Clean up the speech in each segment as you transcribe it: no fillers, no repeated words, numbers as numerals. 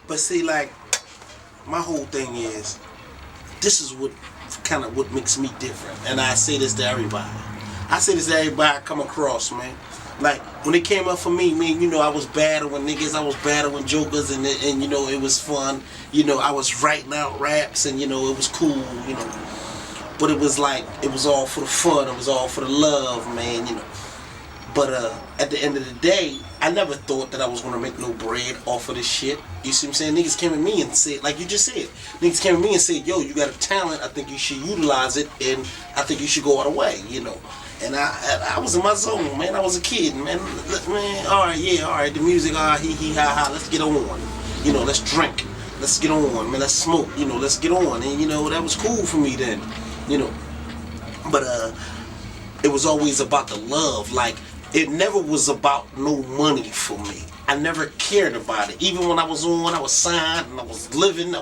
But see, like, my whole thing is, this is what makes me different. And I say this to everybody. I say this to everybody I come across, man. Like, when it came up for me, man, you know, I was battling niggas, I was battling jokers, and you know, it was fun. You know, I was writing out raps, and, you know, it was cool, you know. But it was like, it was all for the fun, it was all for the love, man, you know. But at the end of the day, I never thought that I was gonna make no bread off of this shit. You see what I'm saying? Niggas came at me and said, like you just said, niggas came at me and said, yo, you got a talent, I think you should utilize it, and I think you should go all the way, you know. And I was in my zone, man. I was a kid, man. Man, all right, the music, hee ha ha, let's get on. You know, let's drink, let's get on, man, let's smoke, you know, let's get on. And, you know, that was cool for me then, you know. But it was always about the love. Like, it never was about no money for me. I never cared about it. Even when I was on, I was signed and I was living, I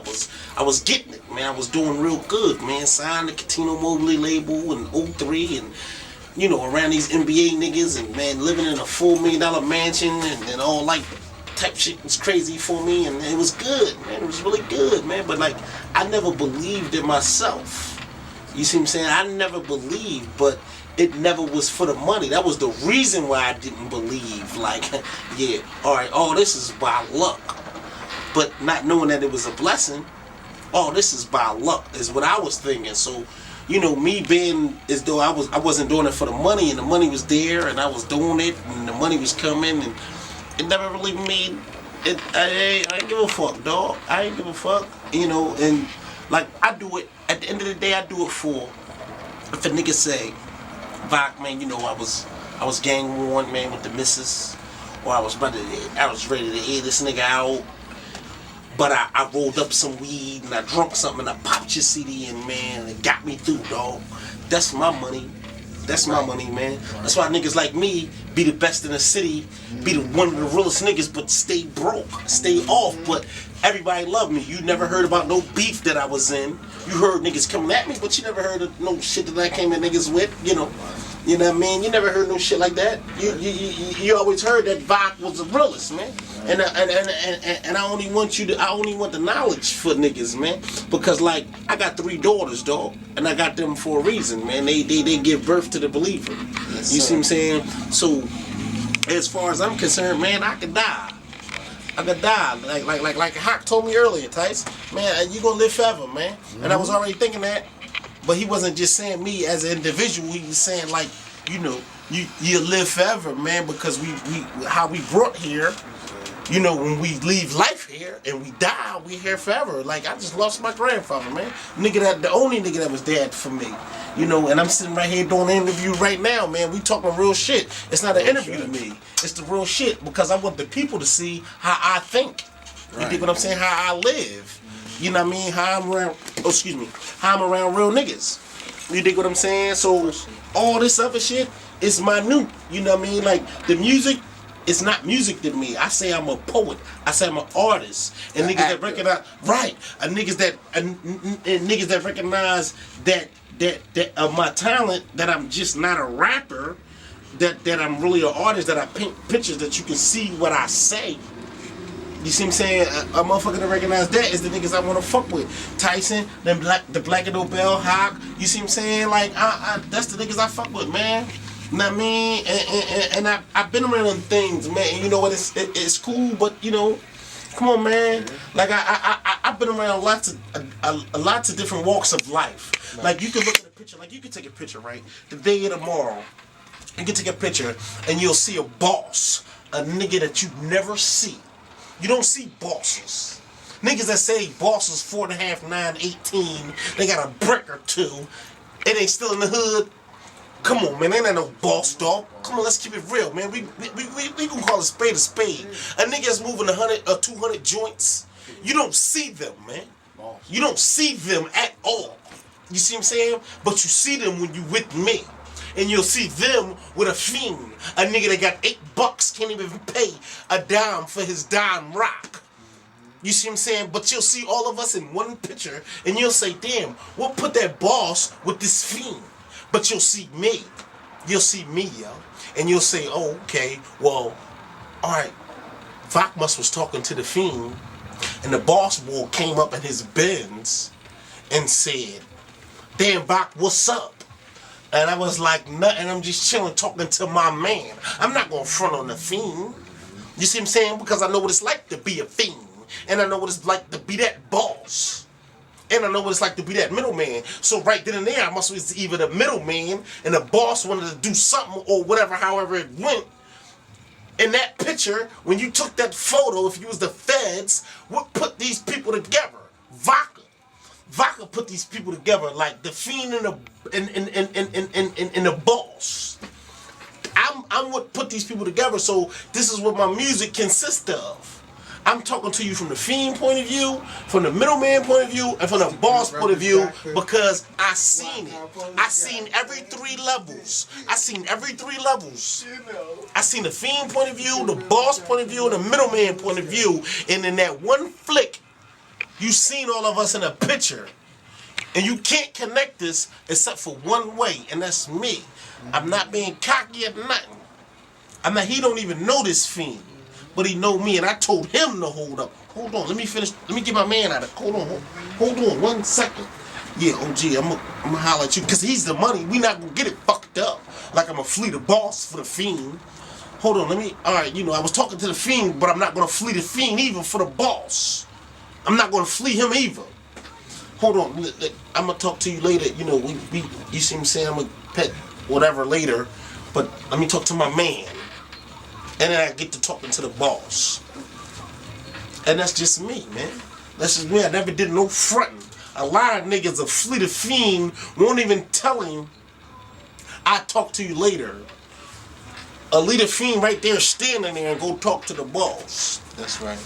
was getting it, man. I was doing real good, man. Signed the Catino Mobley label in '03 and, you know, around these NBA niggas and, man, living in a $4 million mansion and all like type shit was crazy for me, and it was good, man. It was really good, man. But like, I never believed in myself. You see what I'm saying? I never believed, but it never was for the money. That was the reason why I didn't believe. Like, yeah, all right, all this is by luck. But not knowing that it was a blessing, all this is by luck is what I was thinking. So, you know, me being as though I wasn't doing it for the money, and the money was there, and I was doing it, and the money was coming, and it never really made it. I ain't give a fuck, dog. I ain't give a fuck, you know. And like, I do it at the end of the day. I do it for if a nigga say, "Vodka, man, you know, I was gang worn, man, with the missus, or I was ready to air this nigga out." But I rolled up some weed and I drunk something and I popped your CD in, man, and it got me through, dog. That's my money. That's my money, man. That's why niggas like me be the best in the city, be one of the realest niggas, but stay broke, stay off. But everybody love me. You never heard about no beef that I was in. You heard niggas coming at me, but you never heard of no shit that I came at niggas with, you know. You know what I mean? You never heard no shit like that. You always heard that Vodka was the realest, man. And I only want the knowledge for niggas, man. Because like, I got 3 daughters, dog, and I got them for a reason, man. They give birth to the believer. Yes, you see what I'm saying? So as far as I'm concerned, man, I could die. I could die. Like Hawk told me earlier, Tice, man, you gonna live forever, man. Mm-hmm. And I was already thinking that. But he wasn't just saying me as an individual. He was saying, like, you know, you live forever, man, because we how we brought here. You know, when we leave life here and we die, we here forever. Like, I just lost my grandfather, man. The only nigga that was dead for me. You know, and I'm sitting right here doing an interview right now, man. We talking real shit. It's not an interview to me. It's the real shit, because I want the people to see how I think. You dig what I'm saying? How I live. You know what I mean? How I'm around real niggas. You dig what I'm saying? So all this other shit is minute. You know what I mean? Like, the music, it's not music to me. I say I'm a poet. I say I'm an artist. And niggas that recognize, and niggas that recognize that of my talent, that I'm just not a rapper, that I'm really an artist, that I paint pictures that you can see what I say. You see what I'm saying? A motherfucker that recognize that is the niggas I want to fuck with. Tyson, the Black and Nobel, Hawk. You see what I'm saying? Like, that's the niggas I fuck with, man. You know what I mean? And I've been around them things, man. And you know what? It's cool, but you know, come on, man. Like, I've been around lots of different walks of life. Nice. Like, you can look at a picture. Like, you can take a picture, right? The day of tomorrow, you can take a picture and you'll see a boss, a nigga that you never see. You don't see bosses. Niggas that say bosses 4.5, 9, 18, they got a brick or 2, and they still in the hood. Come on, man, ain't that no boss, dog. Come on, let's keep it real, man. We gonna call a spade a spade. A nigga that's moving 100 or 200 joints, you don't see them, man. You don't see them at all. You see what I'm saying? But you see them when you with me. And you'll see them with a fiend. A nigga that got $8, can't even pay a dime for his dime rock. You see what I'm saying? But you'll see all of us in one picture, and you'll say, damn, what put that boss with this fiend? But you'll see me. You'll see me, yo. And you'll say, oh, okay, well, all right, Vacmus was talking to the fiend, And the boss boy came up in his Benz and said, "Damn, Bach, what's up?" And I was like, nothing. I'm just chilling, talking to my man. I'm not gonna front on the Fiend. You see what I'm saying? Because I know what it's like to be a Fiend. And I know what it's like to be that boss. And I know what it's like to be that middleman. So right then and there, I must be either the middleman and the boss wanted to do something or whatever, however it went. In that picture, when you took that photo, if you was the feds, what put these people together? Vodka. Vodka put these people together like the Fiend and the boss. I'm what put these people together. So this is what my music consists of. I'm talking to you from the Fiend point of view, from the middleman point of view, and from the boss point of view, because I seen it. I seen every 3 levels. I seen every 3 levels. I seen the Fiend point of view, the boss point of view, and the middleman point of view. And in that one flick, you seen all of us in a picture. And you can't connect this except for one way, and that's me. I'm not being cocky or nothing. He don't even know this Fiend. But he know me, and I told him to hold up. Hold on, let me finish. Let me get my man out of it. Hold on 1 second. Yeah, OG, I'm gonna holler at you, because he's the money. We not gonna get it fucked up. Like I'm gonna flee the boss for the Fiend. Hold on, alright, I was talking to the Fiend, but I'm not gonna flee the Fiend either for the boss. I'm not gonna flee him either. Hold on, I'm gonna talk to you later. We you see what I'm saying? I'm gonna pet whatever later, but let me talk to my man. And then I get to talking to the boss. And that's just me, man. That's just me. I never did no fronting. A lot of niggas of flee the Fiend won't even tell him, "I talk to you later." A leader Fiend right there standing there and go talk to the boss. That's right.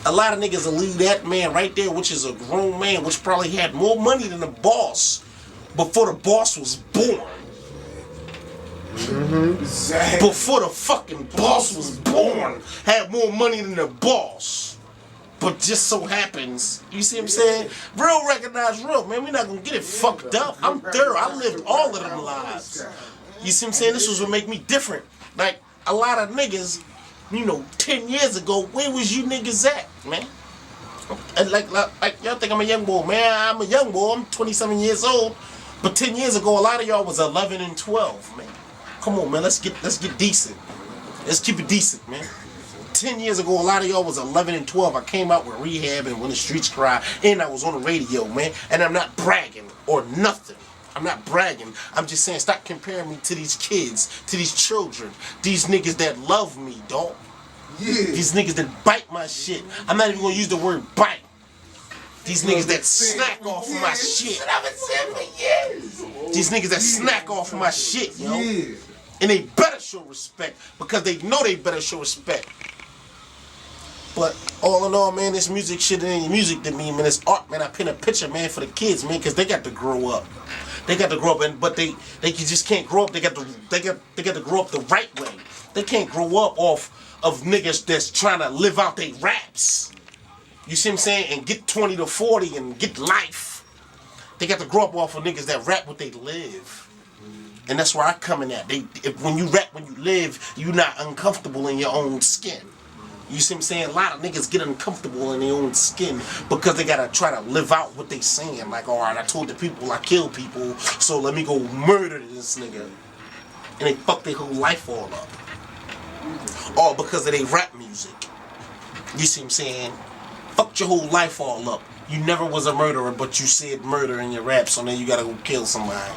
A lot of niggas will leave that man right there, which is a grown man, which probably had more money than the boss before the boss was born. Exactly. Before the fucking boss was born, had more money than the boss. But just so happens, you see what I'm saying? Real recognize real, man. We're not gonna get it fucked up. I'm thorough. I lived all of them lives. You see what I'm saying? This was what make me different. Like a lot of niggas, 10 years ago, where was you niggas at, man? And like y'all think I'm a young boy, man. I'm a young boy. I'm 27 years old. But 10 years ago, a lot of y'all was 11 and 12, man. Come on, man. Let's get decent. Let's keep it decent, man. 10 years ago, a lot of y'all was 11 and 12. I came out with Rehab and When the Streets Cry, and I was on the radio, man. And I'm not bragging or nothing. I'm not bragging. I'm just saying, stop comparing me to these kids, to these children, these niggas that love me, dog. Yeah. These niggas that bite my shit. I'm not even gonna use the word bite. These niggas that snack off my shit. I've been saying for years. These niggas that snack off my shit, yo. Yeah. And they better show respect, because they know they better show respect. But all in all, man, this music shit ain't music to me, man. It's art, man. I paint a picture, man, for the kids, man, because they got to grow up. They got to grow up, but they just can't grow up. They got to grow up the right way. They can't grow up off of niggas that's trying to live out their raps. You see what I'm saying? And get 20 to 40 and get life. They got to grow up off of niggas that rap what they live. And that's where I come in at. When you rap, when you live, you're not uncomfortable in your own skin. You see what I'm saying? A lot of niggas get uncomfortable in their own skin because they gotta try to live out what they saying. Like, alright, I told the people I killed people, so let me go murder this nigga. And they fuck their whole life all up. All because of their rap music. You see what I'm saying? Fucked your whole life all up. You never was a murderer, but you said murder in your rap, so now you gotta go kill somebody.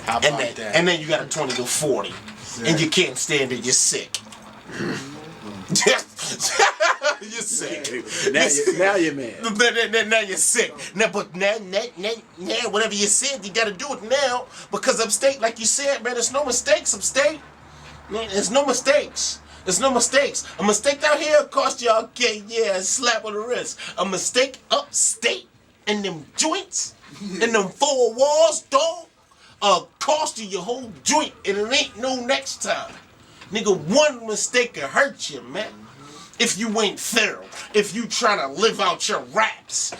How about that? And then you got a 20 to 40. And you can't stand it, you're sick. You're sick. Now you're mad. Now you're sick. Now, whatever you said, you gotta do it now. Because upstate, like you said, man, there's no mistakes upstate. Man, there's no mistakes. There's no mistakes. A mistake out here cost y'all, okay, yeah, a slap on the wrist. A mistake upstate in them joints, in them 4 walls, dog, cost you your whole joint, and it ain't no next time. Nigga, one mistake can hurt you, man. If you ain't thorough, if you tryna live out your raps.